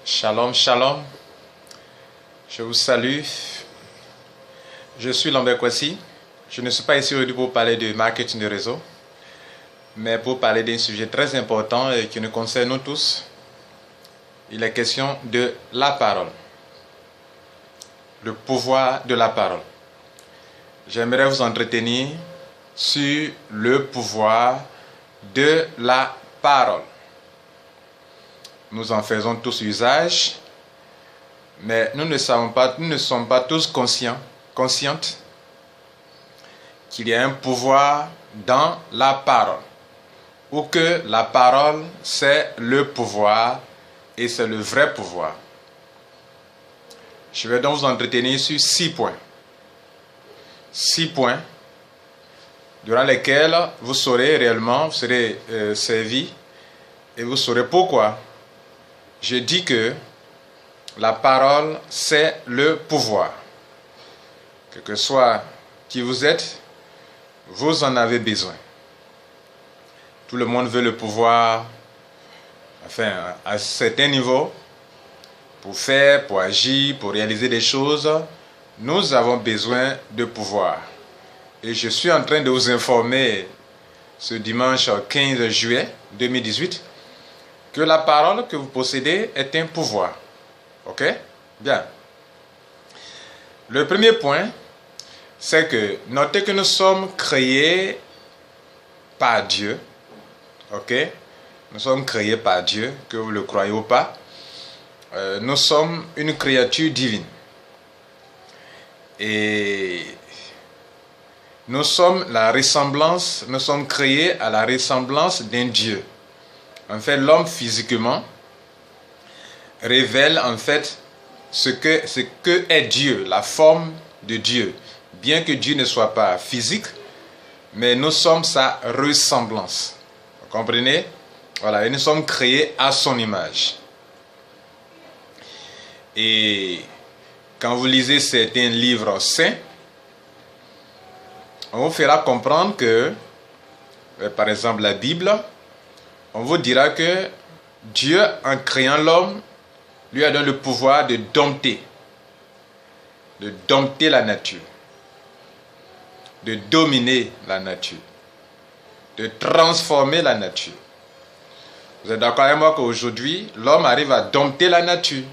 Shalom, shalom. Je vous salue. Je suis Lambert Kwasi. Je ne suis pas ici aujourd'hui pour parler de marketing de réseau, mais pour parler d'un sujet très important et qui nous concerne nous tous. Il est question de la parole. Le pouvoir de la parole. J'aimerais vous entretenir sur le pouvoir de la parole. Nous en faisons tous usage, mais nous ne sommes pas tous conscientes qu'il y a un pouvoir dans la parole, ou que la parole c'est le pouvoir et c'est le vrai pouvoir. Je vais donc vous entretenir sur 6 points. 6 points durant lesquels vous serez servi et vous saurez pourquoi je dis que la parole, c'est le pouvoir. Quel que soit qui vous êtes, vous en avez besoin. Tout le monde veut le pouvoir, à certains niveaux, pour faire, pour agir, pour réaliser des choses. Nous avons besoin de pouvoir. Et je suis en train de vous informer ce dimanche 15 juillet 2018 que la parole que vous possédez est un pouvoir. Ok? Bien. Le premier point, c'est que notez que nous sommes créés par Dieu. Ok? Nous sommes créés par Dieu, que vous le croyez ou pas. Nous sommes une créature divine. Et nous sommes créés à la ressemblance d'un Dieu. En fait, l'homme physiquement révèle en fait ce que est Dieu, la forme de Dieu. Bien que Dieu ne soit pas physique, mais nous sommes sa ressemblance. Vous comprenez? Voilà, et nous sommes créés à son image. Et quand vous lisez certains livres saints, on vous fera comprendre que, par exemple la Bible, on vous dira que Dieu, en créant l'homme, lui a donné le pouvoir de dompter la nature, de dominer la nature, de transformer la nature. Vous êtes d'accord avec moi qu'aujourd'hui, l'homme arrive à dompter la nature.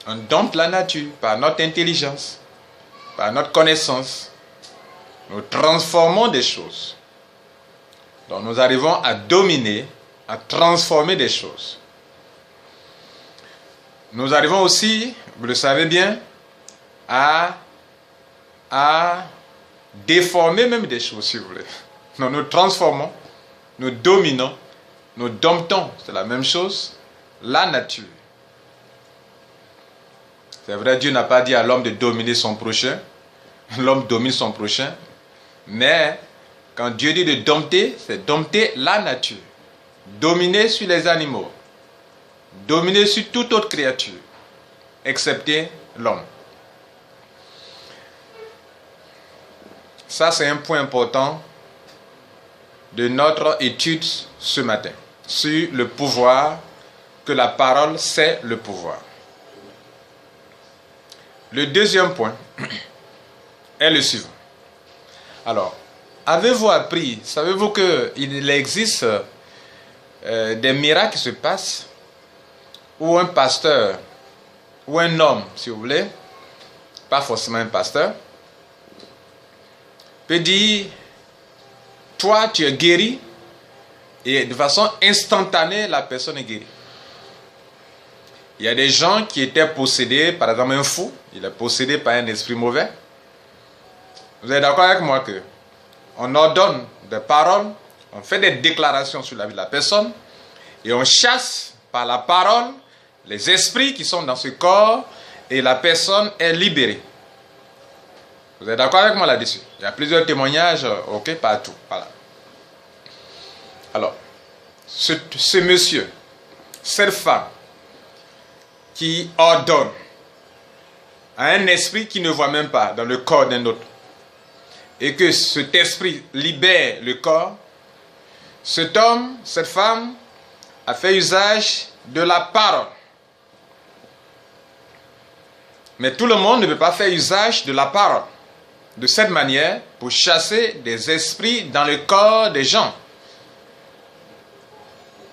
On dompte la nature par notre intelligence, par notre connaissance. Nous transformons des choses. Donc nous arrivons à dominer, à transformer des choses. Nous arrivons aussi, vous le savez bien, à déformer même des choses, si vous voulez. Donc nous transformons, nous dominons, nous domptons, c'est la même chose, la nature. C'est vrai, Dieu n'a pas dit à l'homme de dominer son prochain. L'homme domine son prochain. Mais quand Dieu dit de dompter, c'est dompter la nature. Dominer sur les animaux. Dominer sur toute autre créature, excepté l'homme. Ça, c'est un point important de notre étude ce matin, sur le pouvoir, que la parole, c'est le pouvoir. Le deuxième point est le suivant. Alors, avez-vous appris, savez-vous qu'il existe des miracles qui se passent où un pasteur, ou un homme, si vous voulez, pas forcément un pasteur, peut dire, toi tu es guéri, et de façon instantanée, la personne est guérie. Il y a des gens qui étaient possédés, par exemple un fou, il est possédé par un esprit mauvais. Vous êtes d'accord avec moi que on ordonne des paroles, on fait des déclarations sur la vie de la personne, et on chasse par la parole les esprits qui sont dans ce corps, et la personne est libérée. Vous êtes d'accord avec moi là-dessus? Il y a plusieurs témoignages, ok, partout. Voilà. Alors, ce monsieur, cette femme, qui ordonne à un esprit qui ne voit même pas dans le corps d'un autre, et que cet esprit libère le corps, cet homme, cette femme, a fait usage de la parole. Mais tout le monde ne peut pas faire usage de la parole de cette manière pour chasser des esprits dans le corps des gens.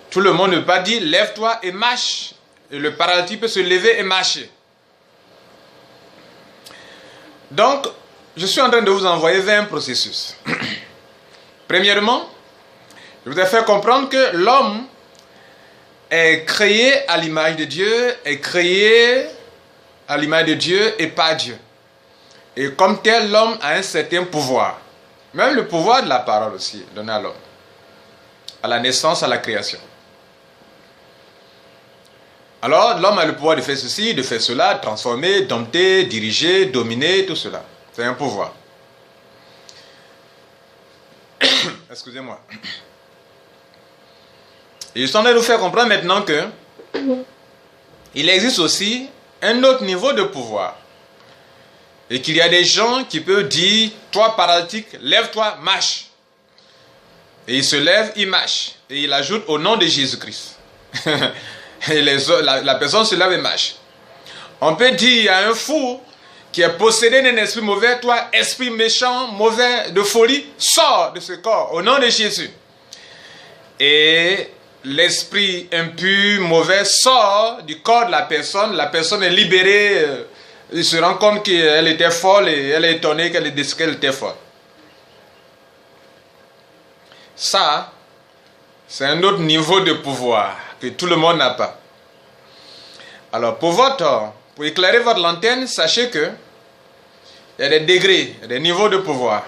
Tout le monde ne peut pas dire lève-toi et marche. Et le paralytique peut se lever et marcher. Donc, je suis en train de vous envoyer vers un processus. Premièrement, je voudrais faire comprendre que l'homme est créé à l'image de Dieu, est créé à l'image de Dieu et pas Dieu. Et comme tel, l'homme a un certain pouvoir. Même le pouvoir de la parole aussi, donné à l'homme. À la naissance, à la création. Alors, l'homme a le pouvoir de faire ceci, de faire cela, transformer, dompter, diriger, dominer, tout cela. C'est un pouvoir. Excusez-moi. Et je suis en train de vous faire comprendre maintenant que il existe aussi un autre niveau de pouvoir. Et qu'il y a des gens qui peuvent dire, toi paralytique, lève-toi, marche. Et il se lève, il marche. Et il ajoute au nom de Jésus-Christ. Et la personne se lève et marche. On peut dire à un fou qui est possédé d'un esprit mauvais, toi, esprit méchant, mauvais, de folie, sors de ce corps au nom de Jésus. Et l'esprit impur, mauvais, sort du corps de la personne est libérée, il se rend compte qu'elle était folle et elle est étonnée qu'elle était folle. Ça, c'est un autre niveau de pouvoir que tout le monde n'a pas. Alors, pour éclairer votre lanterne, sachez que il y a des degrés, il y a des niveaux de pouvoir.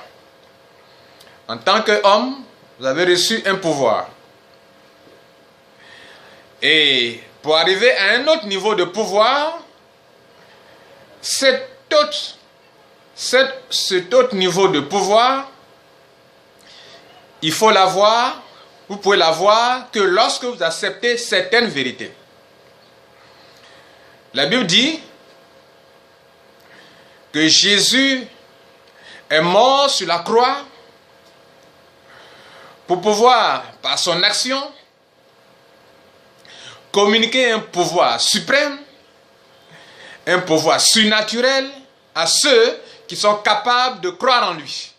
En tant qu'homme, vous avez reçu un pouvoir. Et pour arriver à un autre niveau de pouvoir, cet autre niveau de pouvoir, il faut l'avoir, vous pouvez l'avoir que lorsque vous acceptez certaines vérités. La Bible dit que Jésus est mort sur la croix pour pouvoir, par son action, communiquer un pouvoir suprême, un pouvoir surnaturel à ceux qui sont capables de croire en lui.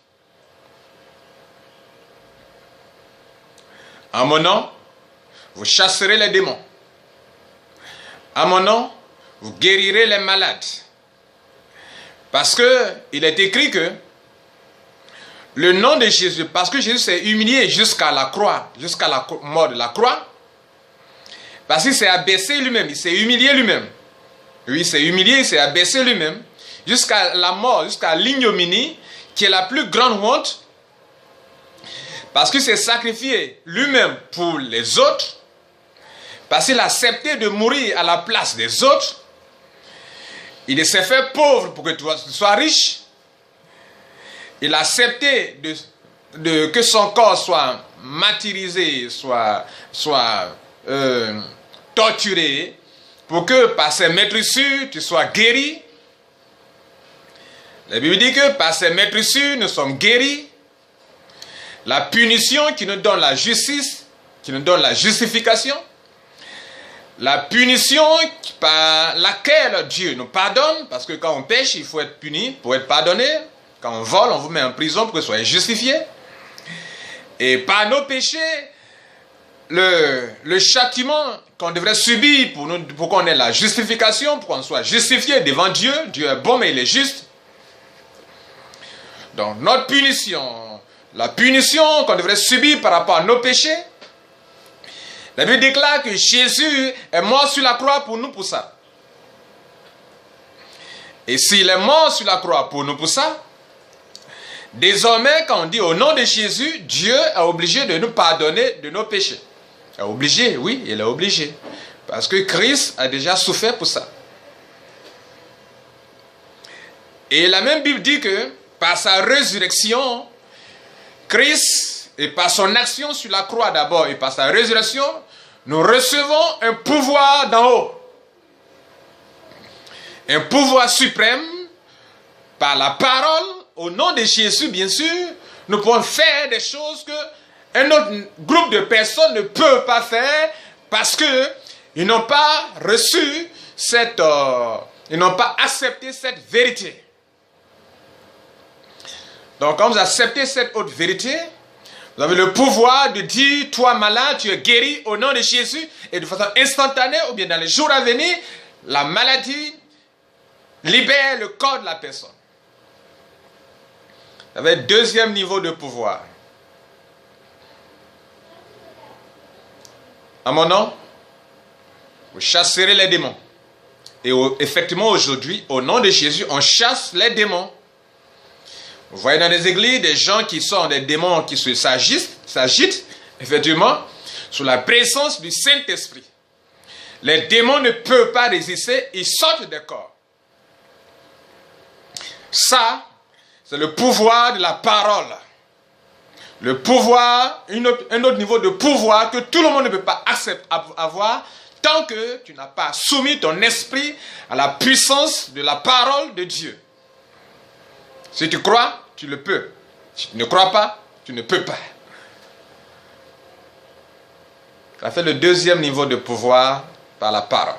En mon nom, vous chasserez les démons. En mon nom, vous guérirez les malades. Parce que il est écrit que le nom de Jésus, parce que Jésus s'est humilié jusqu'à la croix, jusqu'à la mort de la croix, parce qu'il s'est abaissé lui-même, il s'est humilié lui-même. Oui, il s'est humilié, il s'est abaissé lui-même, jusqu'à la mort, jusqu'à l'ignominie, qui est la plus grande honte, parce qu'il s'est sacrifié lui-même pour les autres, parce qu'il a accepté de mourir à la place des autres. Il s'est fait pauvre pour que tu sois riche. Il a accepté que son corps soit martyrisé, soit torturé, pour que par ses maîtrissures, tu sois guéri. La Bible dit que par ses maîtrissures, nous sommes guéris. La punition qui nous donne la justice, qui nous donne la justification. La punition par laquelle Dieu nous pardonne, parce que quand on pêche, il faut être puni pour être pardonné. Quand on vole, on vous met en prison pour que vous soyez justifié. Et par nos péchés, le châtiment qu'on devrait subir pour qu'on ait la justification, pour qu'on soit justifié devant Dieu. Dieu est bon mais il est juste. Donc notre punition, la punition qu'on devrait subir par rapport à nos péchés, la Bible déclare que Jésus est mort sur la croix pour nous pour ça. Et s'il est mort sur la croix pour nous pour ça, désormais quand on dit au nom de Jésus, Dieu est obligé de nous pardonner de nos péchés. Il est obligé, oui, il est obligé. Parce que Christ a déjà souffert pour ça. Et la même Bible dit que par sa résurrection, Christ, et par son action sur la croix d'abord, et par sa résurrection, nous recevons un pouvoir d'en haut. Un pouvoir suprême, par la parole, au nom de Jésus, bien sûr, nous pouvons faire des choses que un autre groupe de personnes ne peut pas faire parce qu'ils n'ont pas reçu cette Ils n'ont pas accepté cette vérité. Donc, quand vous acceptez cette haute vérité, vous avez le pouvoir de dire, toi malade, tu es guéri au nom de Jésus, et de façon instantanée, ou bien dans les jours à venir, la maladie libère le corps de la personne. Vous avez le deuxième niveau de pouvoir. À mon nom, vous chasserez les démons. Et effectivement, aujourd'hui, au nom de Jésus, on chasse les démons. Vous voyez dans les églises des gens qui sont des démons qui s'agitent, effectivement, sous la présence du Saint-Esprit. Les démons ne peuvent pas résister, ils sortent des corps. Ça, c'est le pouvoir de la parole. Le pouvoir, un autre niveau de pouvoir que tout le monde ne peut pas avoir tant que tu n'as pas soumis ton esprit à la puissance de la parole de Dieu. Si tu crois, tu le peux. Si tu ne crois pas, tu ne peux pas. Ça fait le deuxième niveau de pouvoir par la parole.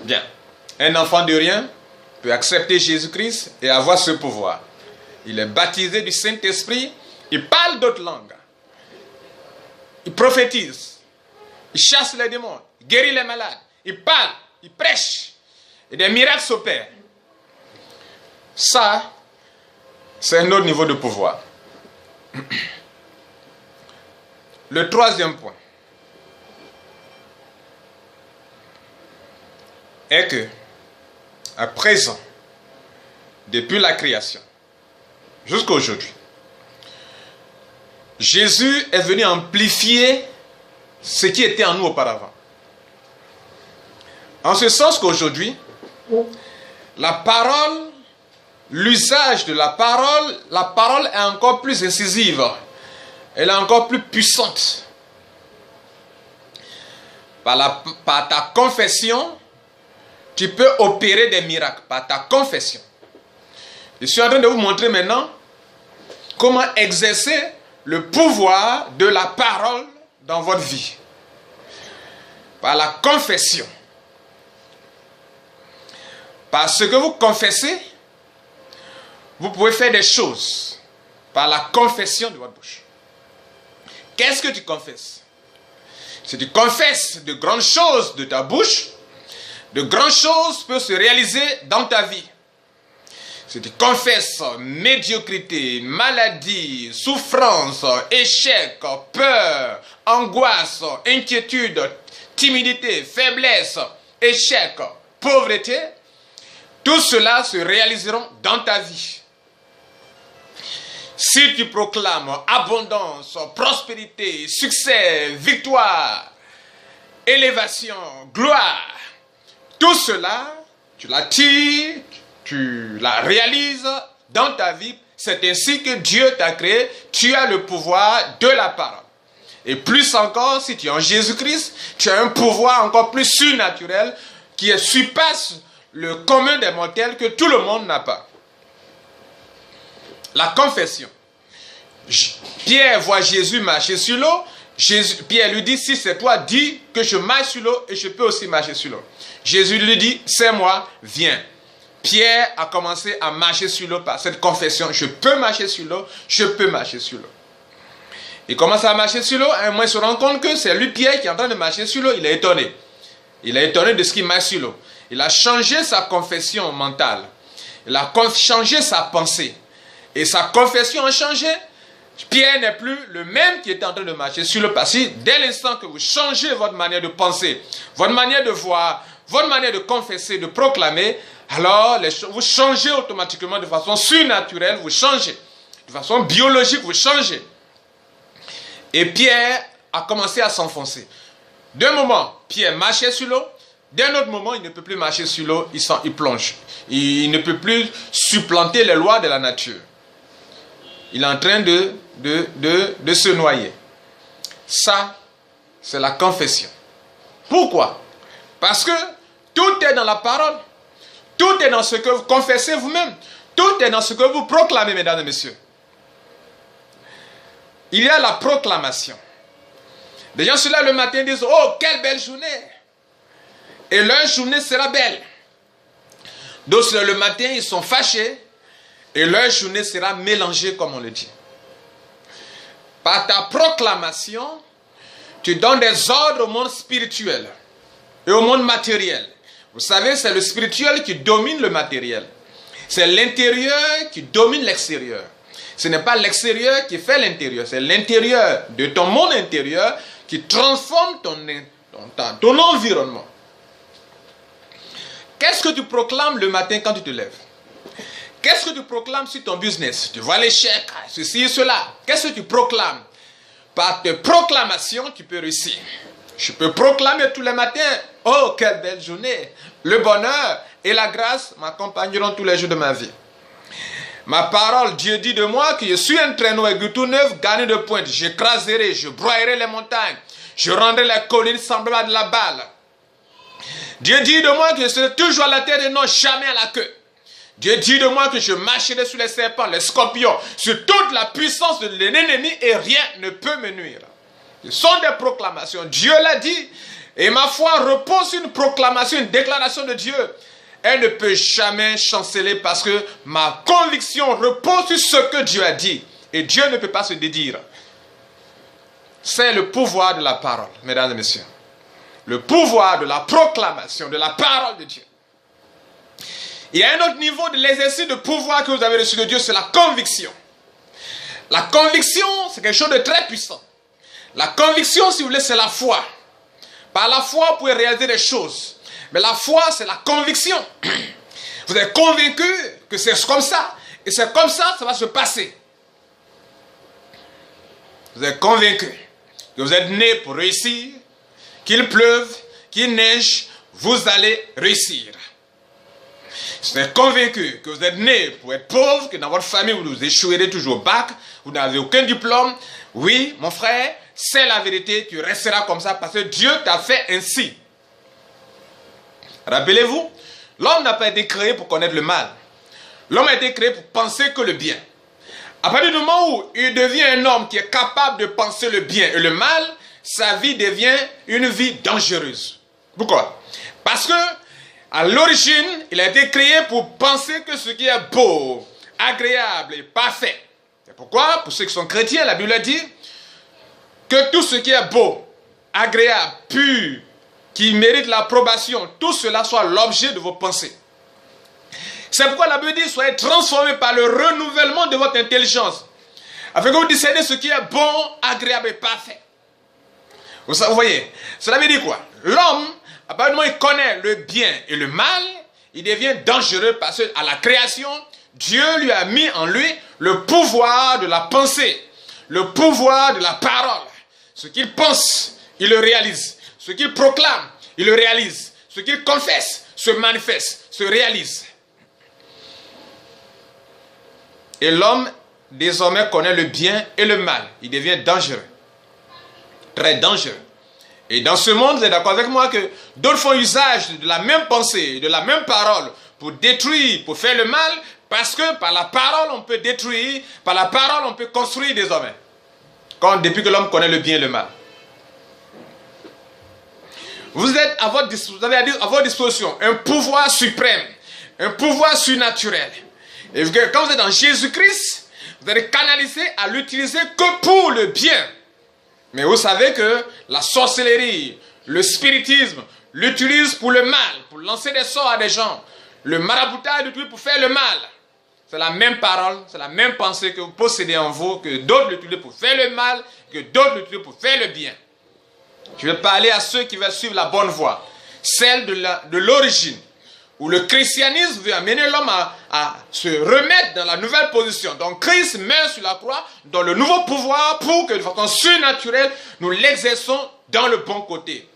Bien. Un enfant de rien peut accepter Jésus-Christ et avoir ce pouvoir. Il est baptisé du Saint-Esprit, il parle d'autres langues. Il prophétise, il chasse les démons, il guérit les malades, il parle, il prêche. Et des miracles s'opèrent. Ça, c'est un autre niveau de pouvoir. Le troisième point est que, à présent, depuis la création, jusqu'à aujourd'hui, Jésus est venu amplifier ce qui était en nous auparavant. En ce sens qu'aujourd'hui, la parole, l'usage de la parole est encore plus incisive. Elle est encore plus puissante. Par ta confession, tu peux opérer des miracles. Par ta confession. Je suis en train de vous montrer maintenant comment exercer le pouvoir de la parole dans votre vie. Par la confession. Par ce que vous confessez, vous pouvez faire des choses par la confession de votre bouche. Qu'est-ce que tu confesses? Si tu confesses de grandes choses de ta bouche, de grandes choses peuvent se réaliser dans ta vie. Si tu confesses médiocrité, maladie, souffrance, échec, peur, angoisse, inquiétude, timidité, faiblesse, échec, pauvreté, tout cela se réaliseront dans ta vie. Si tu proclames abondance, prospérité, succès, victoire, élévation, gloire, tout cela, tu l'attires, tu la réalises dans ta vie. C'est ainsi que Dieu t'a créé. Tu as le pouvoir de la parole. Et plus encore, si tu es en Jésus-Christ, tu as un pouvoir encore plus surnaturel qui surpasse le commun des mortels que tout le monde n'a pas. La confession. Pierre voit Jésus marcher sur l'eau. Pierre lui dit, si c'est toi, dis que je marche sur l'eau et je peux aussi marcher sur l'eau. Jésus lui dit, c'est moi, viens. Pierre a commencé à marcher sur l'eau par cette confession. Je peux marcher sur l'eau, je peux marcher sur l'eau. Il commence à marcher sur l'eau, à un moment il se rend compte que c'est lui, Pierre, qui est en train de marcher sur l'eau. Il est étonné. Il est étonné de ce qu'il marche sur l'eau. Il a changé sa confession mentale. Il a changé sa pensée. Et sa confession a changé. Pierre n'est plus le même qui était en train de marcher sur l'eau. Parce que dès l'instant que vous changez votre manière de penser, votre manière de voir, votre manière de confesser, de proclamer, alors vous changez automatiquement de façon surnaturelle, vous changez. De façon biologique, vous changez. Et Pierre a commencé à s'enfoncer. D'un moment, Pierre marchait sur l'eau. D'un autre moment, il ne peut plus marcher sur l'eau, il plonge. Il ne peut plus supplanter les lois de la nature. Il est en train de se noyer. Ça, c'est la confession. Pourquoi? Parce que tout est dans la parole. Tout est dans ce que vous confessez vous-même. Tout est dans ce que vous proclamez, mesdames et messieurs. Il y a la proclamation. Des gens se lèvent le matin et disent, oh, quelle belle journée! et leur journée sera belle. D'autres, le matin, ils sont fâchés et leur journée sera mélangée, comme on le dit. Par ta proclamation, tu donnes des ordres au monde spirituel et au monde matériel. Vous savez, c'est le spirituel qui domine le matériel. C'est l'intérieur qui domine l'extérieur. Ce n'est pas l'extérieur qui fait l'intérieur, c'est l'intérieur de ton monde intérieur qui transforme ton environnement. Qu'est-ce que tu proclames le matin quand tu te lèves? Qu'est-ce que tu proclames sur ton business? Tu vois l'échec, ceci et cela. Qu'est-ce que tu proclames? Par tes proclamations, tu peux réussir. Je peux proclamer tous les matins, oh, quelle belle journée. Le bonheur et la grâce m'accompagneront tous les jours de ma vie. Ma parole, Dieu dit de moi que je suis un traîneau aigu tout neuf, garni de pointe. J'écraserai, je broyerai les montagnes. Je rendrai les collines semblables à de la balle. Dieu dit de moi que je serai toujours à la tête et non jamais à la queue. Dieu dit de moi que je marcherai sur les serpents, les scorpions, sur toute la puissance de l'ennemi et rien ne peut me nuire. Ce sont des proclamations. Dieu l'a dit. Et ma foi repose sur une proclamation, une déclaration de Dieu. Elle ne peut jamais chanceler parce que ma conviction repose sur ce que Dieu a dit. Et Dieu ne peut pas se dédire. C'est le pouvoir de la parole, mesdames et messieurs. Le pouvoir de la proclamation, de la parole de Dieu. Il y a un autre niveau de l'exercice de pouvoir que vous avez reçu de Dieu, c'est la conviction. La conviction, c'est quelque chose de très puissant. La conviction, si vous voulez, c'est la foi. Par la foi, vous pouvez réaliser des choses. Mais la foi, c'est la conviction. Vous êtes convaincu que c'est comme ça. Et c'est comme ça, ça va se passer. Vous êtes convaincu que vous êtes né pour réussir, qu'il pleuve, qu'il neige, vous allez réussir. Vous êtes convaincu que vous êtes né pour être pauvre, que dans votre famille, vous échouerez toujours au bac, vous n'avez aucun diplôme. Oui, mon frère, c'est la vérité, tu resteras comme ça parce que Dieu t'a fait ainsi. Rappelez-vous, l'homme n'a pas été créé pour connaître le mal. L'homme a été créé pour penser que le bien. À partir du moment où il devient un homme qui est capable de penser le bien et le mal, sa vie devient une vie dangereuse. Pourquoi? Parce que à l'origine, il a été créé pour penser que ce qui est beau, agréable et parfait. C'est pourquoi, pour ceux qui sont chrétiens, la Bible dit que tout ce qui est beau, agréable, pur, qui mérite l'approbation, tout cela soit l'objet de vos pensées. C'est pourquoi la Bible dit, soyez transformés par le renouvellement de votre intelligence, afin que vous discerniez ce qui est bon, agréable et parfait. Vous voyez, cela veut dire quoi? L'homme, à partir du moment où il connaît le bien et le mal, il devient dangereux parce qu'à la création, Dieu lui a mis en lui le pouvoir de la pensée, le pouvoir de la parole. Ce qu'il pense, il le réalise. Ce qu'il proclame, il le réalise. Ce qu'il confesse, se manifeste, se réalise. Et l'homme, désormais, connaît le bien et le mal. Il devient dangereux. Très dangereux. Et dans ce monde, vous êtes d'accord avec moi que d'autres font usage de la même pensée, de la même parole pour détruire, pour faire le mal, parce que par la parole, on peut détruire, par la parole, on peut construire désormais. Depuis que l'homme connaît le bien et le mal. Vous avez à votre disposition un pouvoir suprême, un pouvoir surnaturel. Et quand vous êtes dans Jésus-Christ, vous allez canaliser à l'utiliser que pour le bien. Mais vous savez que la sorcellerie, le spiritisme l'utilisent pour le mal, pour lancer des sorts à des gens. Le maraboutage l'utilise pour faire le mal. C'est la même parole, c'est la même pensée que vous possédez en vous, que d'autres l'utilisent pour faire le mal, que d'autres l'utilisent pour faire le bien. Je vais parler à ceux qui veulent suivre la bonne voie, celle de l'origine, où le christianisme veut amener l'homme à se remettre dans la nouvelle position. Donc Christ meurt sur la croix dans le nouveau pouvoir pour que de façon surnaturelle, nous l'exerçons dans le bon côté.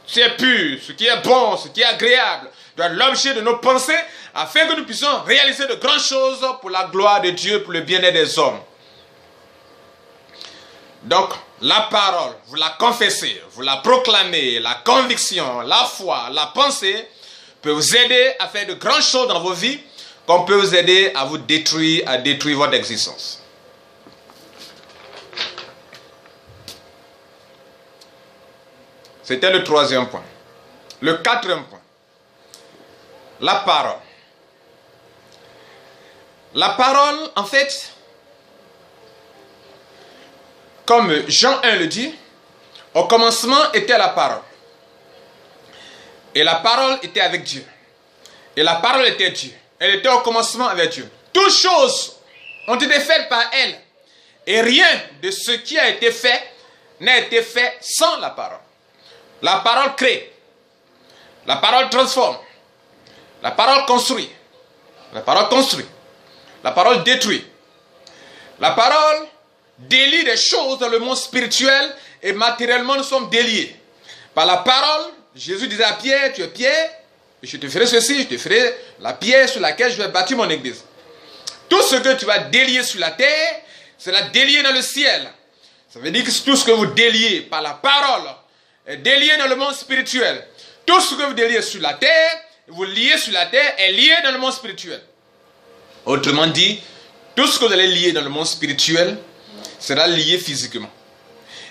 Ce qui est pur, ce qui est bon, ce qui est agréable, doit être l'objet de nos pensées afin que nous puissions réaliser de grandes choses pour la gloire de Dieu, pour le bien-être des hommes. Donc, la parole, vous la confessez, vous la proclamez, la conviction, la foi, la pensée peut vous aider à faire de grandes choses dans vos vies, comme peut vous aider à vous détruire, à détruire votre existence. C'était le troisième point. Le quatrième point. La parole. La parole, en fait, comme Jean 1 le dit, au commencement était la parole. Et la parole était avec Dieu. Et la parole était Dieu. Elle était au commencement avec Dieu. Toutes choses ont été faites par elle. Et rien de ce qui a été fait n'a été fait sans la parole. La parole crée. La parole transforme. La parole construit. La parole construit. La parole détruit. La parole délie des choses dans le monde spirituel et matériellement nous sommes déliés. Par la parole, Jésus disait à Pierre, tu es Pierre, et je te ferai ceci, je te ferai la pierre sur laquelle je vais bâtir mon église. Tout ce que tu vas délier sur la terre, c'est la délier dans le ciel. Ça veut dire que tout ce que vous déliez par la parole est délié dans le monde spirituel. Tout ce que vous déliez sur la terre, vous liez sur la terre, est lié dans le monde spirituel. Autrement dit, tout ce que vous allez lier dans le monde spirituel sera lié physiquement.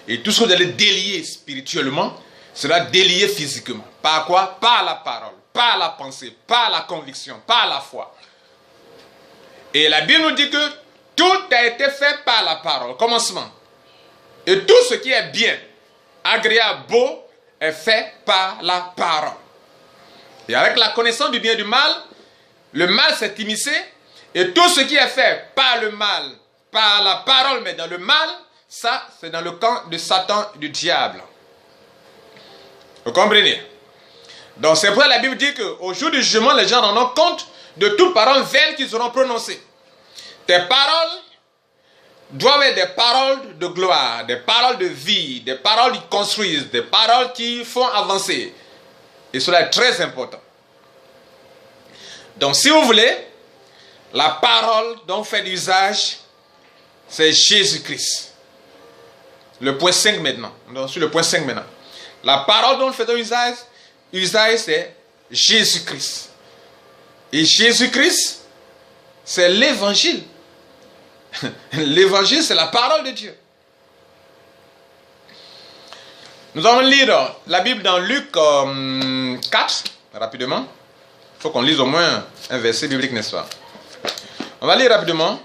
Et tout ce que vous allez délier spirituellement sera délié physiquement. Par quoi? Par la parole, par la pensée, par la conviction, par la foi. Et la Bible nous dit que tout a été fait par la parole, au commencement. Et tout ce qui est bien, agréable, beau, est fait par la parole. Et avec la connaissance du bien et du mal, le mal s'est immiscé. Et tout ce qui est fait par le mal, par la parole, mais dans le mal, ça, c'est dans le camp de Satan, du diable. Vous comprenez? Donc c'est pourquoi la Bible dit qu'au jour du jugement, les gens rendront compte de toute parole vaine qu'ils auront prononcée. Tes paroles doivent être des paroles de gloire, des paroles de vie, des paroles qui construisent, des paroles qui font avancer. Et cela est très important. Donc si vous voulez, la parole dont fait usage, c'est Jésus-Christ. Le point 5 maintenant. Donc sur le point 5 maintenant. La parole dont fait usage, c'est Jésus-Christ. Et Jésus-Christ, c'est l'évangile. L'évangile, c'est la parole de Dieu. Nous allons lire la Bible dans Luc 4, rapidement. Il faut qu'on lise au moins un verset biblique, n'est-ce pas? On va lire rapidement.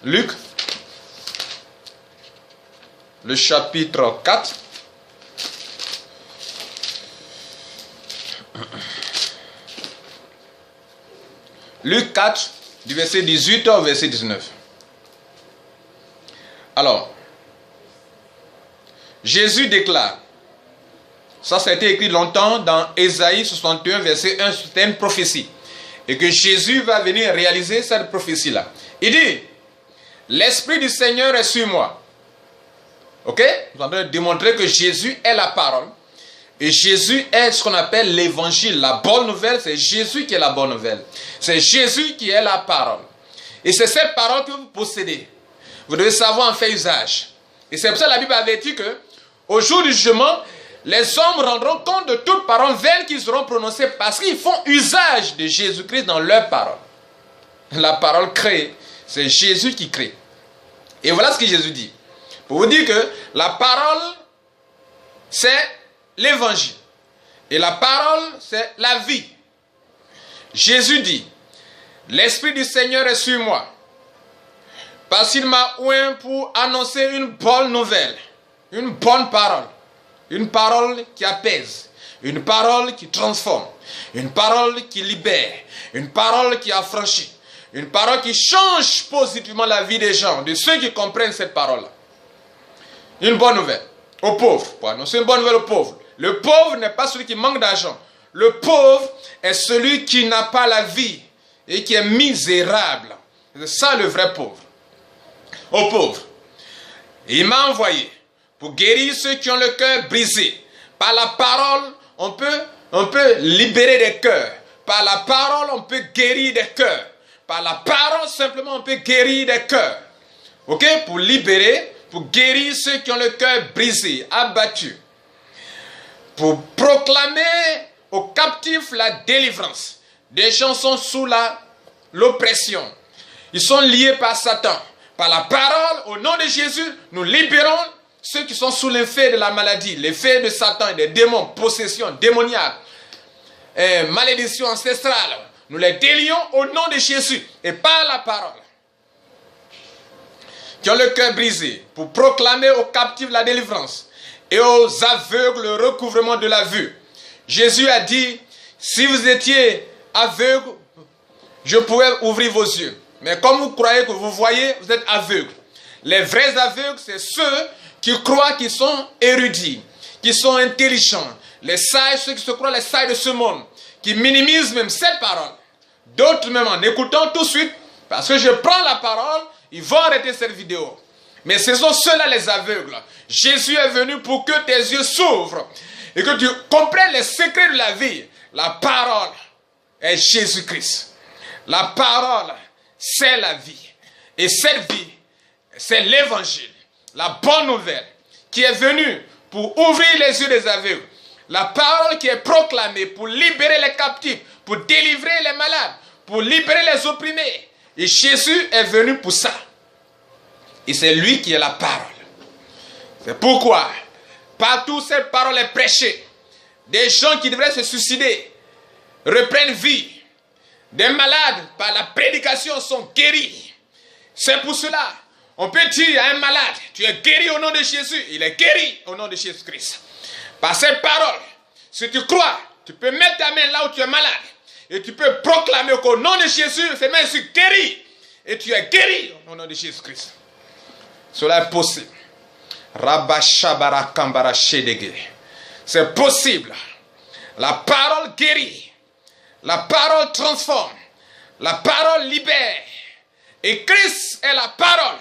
Luc, le chapitre 4. Luc 4, du verset 18 au verset 19. Alors, Jésus déclare, ça a été écrit longtemps dans Ésaïe 61, verset 1, c'était une prophétie. Et que Jésus va venir réaliser cette prophétie-là. Il dit, l'Esprit du Seigneur est sur moi. Ok? Nous sommes en train de démontrer que Jésus est la parole. Et Jésus est ce qu'on appelle l'évangile. La bonne nouvelle, c'est Jésus qui est la bonne nouvelle. C'est Jésus qui est la parole. Et c'est cette parole que vous possédez. Vous devez savoir en faire usage. Et c'est pour ça que la Bible avait dit que, au jour du jugement, les hommes rendront compte de toute parole vaine qu'ils auront prononcée parce qu'ils font usage de Jésus-Christ dans leur parole. La parole créée, c'est Jésus qui crée. Et voilà ce que Jésus dit. Pour vous dire que la parole, c'est l'évangile. Et la parole, c'est la vie. Jésus dit, l'Esprit du Seigneur est sur moi, parce qu'il m'a oint pour annoncer une bonne nouvelle, une bonne parole. Une parole qui apaise, une parole qui transforme, une parole qui libère, une parole qui affranchit, une parole qui change positivement la vie des gens, de ceux qui comprennent cette parole-là. Une bonne nouvelle aux pauvres, pour annoncer une bonne nouvelle aux pauvres. Le pauvre n'est pas celui qui manque d'argent. Le pauvre est celui qui n'a pas la vie et qui est misérable. C'est ça le vrai pauvre. Aux pauvres. Et il m'a envoyé pour guérir ceux qui ont le cœur brisé. Par la parole, on peut libérer des cœurs. Par la parole, on peut guérir des cœurs. Par la parole, simplement, on peut guérir des cœurs. Ok? Pour libérer, pour guérir ceux qui ont le cœur brisé, abattu. Pour proclamer aux captifs la délivrance. Des gens sont sous l'oppression. Ils sont liés par Satan. Par la parole, au nom de Jésus, nous libérons ceux qui sont sous l'effet de la maladie, l'effet de Satan et des démons, possession démoniaque, malédiction ancestrale, nous les délions au nom de Jésus et par la parole. Qui ont le cœur brisé pour proclamer aux captifs la délivrance et aux aveugles le recouvrement de la vue. Jésus a dit, si vous étiez aveugle, je pourrais ouvrir vos yeux. Mais comme vous croyez que vous voyez, vous êtes aveugle. Les vrais aveugles, c'est ceux qui croient qu'ils sont érudits, qui sont intelligents. Les sages, ceux qui se croient les sages de ce monde, qui minimisent même cette parole. D'autres même en écoutant tout de suite, parce que je prends la parole, ils vont arrêter cette vidéo. Mais ce sont ceux-là les aveugles. Jésus est venu pour que tes yeux s'ouvrent et que tu comprennes les secrets de la vie. La parole est Jésus-Christ. La parole, c'est la vie. Et cette vie, c'est l'évangile, la bonne nouvelle, qui est venue pour ouvrir les yeux des aveugles. La parole qui est proclamée pour libérer les captifs, pour délivrer les malades, pour libérer les opprimés. Et Jésus est venu pour ça. Et c'est lui qui est la parole. C'est pourquoi, partout cette parole est prêchée, des gens qui devraient se suicider reprennent vie. Des malades, par la prédication, sont guéris. C'est pour cela, on peut dire à un malade, tu es guéri au nom de Jésus. Il est guéri au nom de Jésus-Christ. Par cette parole, si tu crois, tu peux mettre ta main là où tu es malade. Et tu peux proclamer qu'au nom de Jésus, ces mains sont guéries. Et tu es guéri au nom de Jésus-Christ. Cela est possible. C'est possible. La parole guérit. La parole transforme. La parole libère. Et Christ est la parole.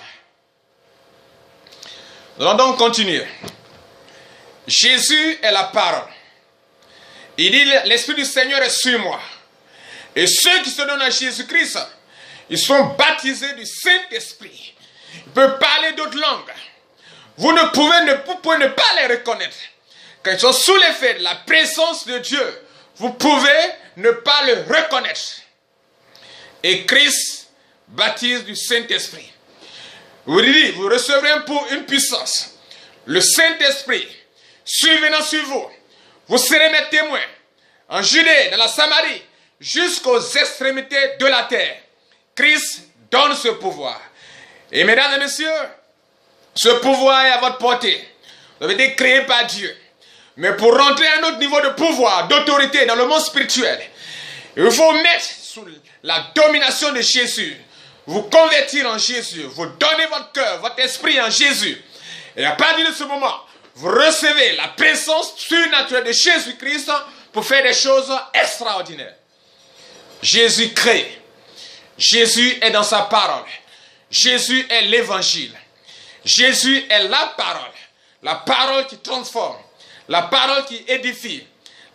Nous allons donc continuer. Jésus est la parole. Il dit, l'Esprit du Seigneur est sur moi. Et ceux qui se donnent à Jésus-Christ, ils sont baptisés du Saint-Esprit. Ils peuvent parler d'autres langues. Vous pouvez ne pas les reconnaître. Quand ils sont sous l'effet de la présence de Dieu, vous pouvez ne pas le reconnaître. Et Christ baptise du Saint-Esprit. Vous recevrez une puissance. Le Saint-Esprit, survenant sur vous, vous serez mes témoins en Judée, dans la Samarie, jusqu'aux extrémités de la terre. Christ donne ce pouvoir. Et mesdames et messieurs, ce pouvoir est à votre portée. Vous avez été créé par Dieu. Mais pour rentrer à un autre niveau de pouvoir, d'autorité dans le monde spirituel, il faut mettre sous la domination de Jésus. Vous convertir en Jésus. Vous donnez votre cœur, votre esprit en Jésus. Et à partir de ce moment, vous recevez la présence surnaturelle de Jésus-Christ pour faire des choses extraordinaires. Jésus crée. Jésus est dans sa parole. Jésus est l'évangile. Jésus est la parole qui transforme, la parole qui édifie,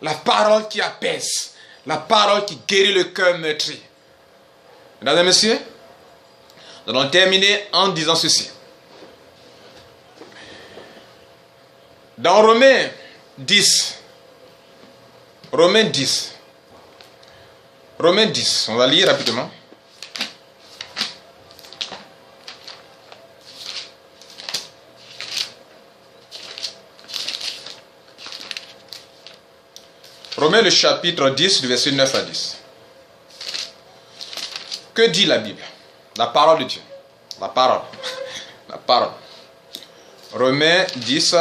la parole qui apaise, la parole qui guérit le cœur meurtri. Mesdames et messieurs, nous allons terminer en disant ceci. Dans Romains 10, on va lire rapidement. Romains le chapitre 10, du verset 9 à 10. Que dit la Bible? La parole de Dieu. La parole. La parole. Romains 10.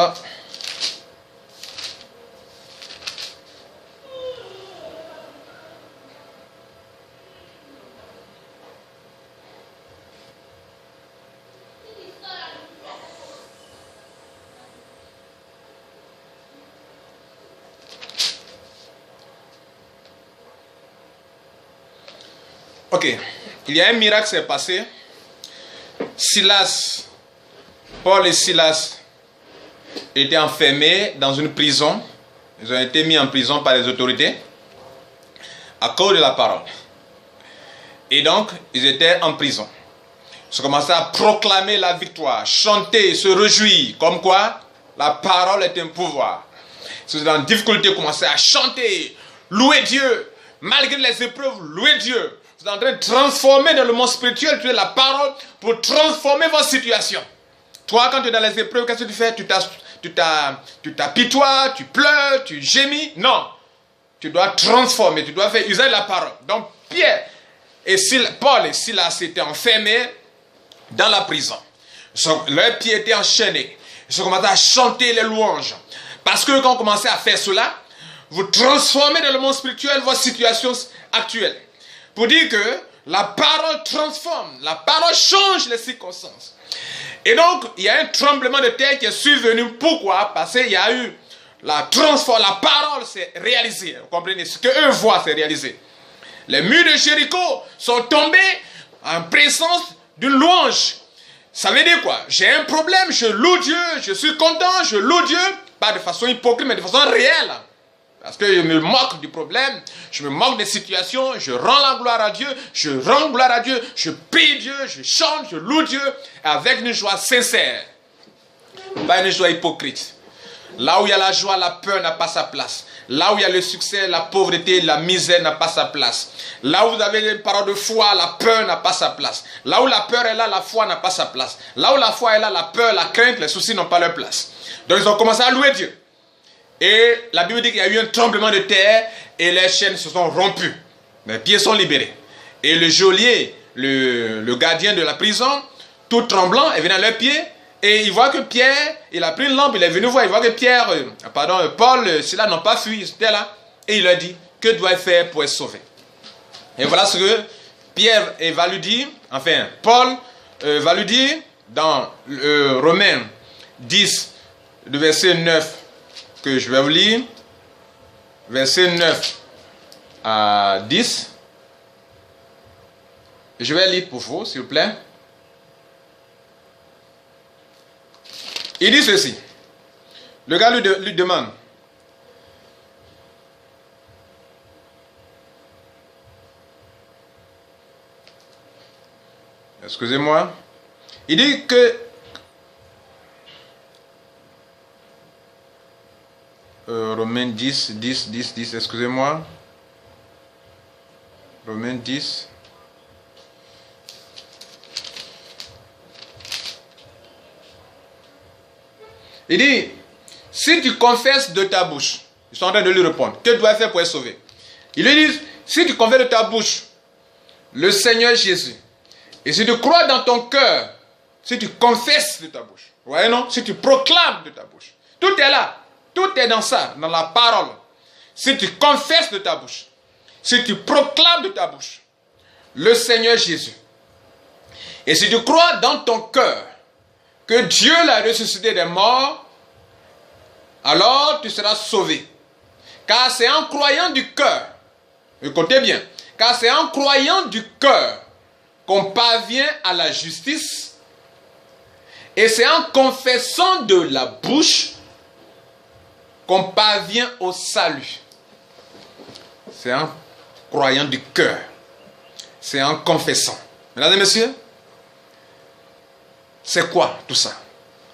Ok, il y a un miracle qui s'est passé. Paul et Silas étaient enfermés dans une prison. Ils ont été mis en prison par les autorités à cause de la parole. Et donc, ils étaient en prison. Ils ont commencé à proclamer la victoire, chanter, se réjouir, comme quoi la parole est un pouvoir. Ils étaient en difficulté, commençaient à chanter, louer Dieu, malgré les épreuves, louer Dieu. Vous êtes en train de transformer dans le monde spirituel la parole pour transformer votre situation. Toi, quand tu es dans les épreuves, qu'est-ce que tu fais? Tu t'apitoies, tu pleures, tu gémis. Non. Tu dois transformer, tu dois faire user de la parole. Donc, Pierre et Paul et Silas étaient enfermés dans la prison. Leurs pieds étaient enchaînés. Ils ont commencé à chanter les louanges. Parce que quand vous commencez à faire cela, vous transformez dans le monde spirituel votre situation actuelle. Pour dire que la parole transforme, la parole change les circonstances. Et donc, il y a un tremblement de terre qui est survenu. Pourquoi? Parce qu'il y a eu la parole s'est réalisée. Vous comprenez? Ce que eux voient, c'est réalisé. Les murs de Jéricho sont tombés en présence d'une louange. Ça veut dire quoi? J'ai un problème, je loue Dieu, je suis content, je loue Dieu. Pas de façon hypocrite, mais de façon réelle. Parce que je me moque du problème, je me moque des situations, je rends la gloire à Dieu, je prie Dieu, je chante, je loue Dieu avec une joie sincère. Pas une joie hypocrite. Là où il y a la joie, la peur n'a pas sa place. Là où il y a le succès, la pauvreté, la misère n'a pas sa place. Là où vous avez une parole de foi, la peur n'a pas sa place. Là où la peur est là, la foi n'a pas sa place. Là où la foi est là, la peur, la crainte, les soucis n'ont pas leur place. Donc ils ont commencé à louer Dieu. Et la Bible dit qu'il y a eu un tremblement de terre et les chaînes se sont rompues. Les pieds sont libérés. Et le geôlier, le gardien de la prison, tout tremblant, est venu à leurs pieds. Et il voit que Pierre, il a pris une lampe, il est venu voir, il voit que Paul, Silas n'ont pas fui, ils étaient là. Et il leur dit, que dois-je faire pour être sauvé? Et voilà ce que Pierre va lui dire, enfin, Paul va lui dire dans Romains 10, le verset 9, que je vais vous lire, verset 9 à 10. Je vais lire pour vous, s'il vous plaît. Il dit ceci. Le gars lui demande. Excusez-moi. Il dit que Romains 10, excusez-moi. Romains 10. Il dit, si tu confesses de ta bouche, ils sont en train de lui répondre, que dois-je faire pour être sauvé? Il lui dit, si tu confesses de ta bouche le Seigneur Jésus, et si tu crois dans ton cœur, si tu confesses de ta bouche, vous voyez non? Si tu proclames de ta bouche, tout est là, tout est dans ça, dans la parole. Si tu confesses de ta bouche, si tu proclames de ta bouche le Seigneur Jésus, et si tu crois dans ton cœur que Dieu l'a ressuscité des morts, alors tu seras sauvé. Car c'est en croyant du cœur, écoutez bien, car c'est en croyant du cœur qu'on parvient à la justice, et c'est en confessant de la bouche qu'on parvient au salut. C'est en croyant du cœur, c'est en confessant. Mesdames et messieurs, c'est quoi tout ça?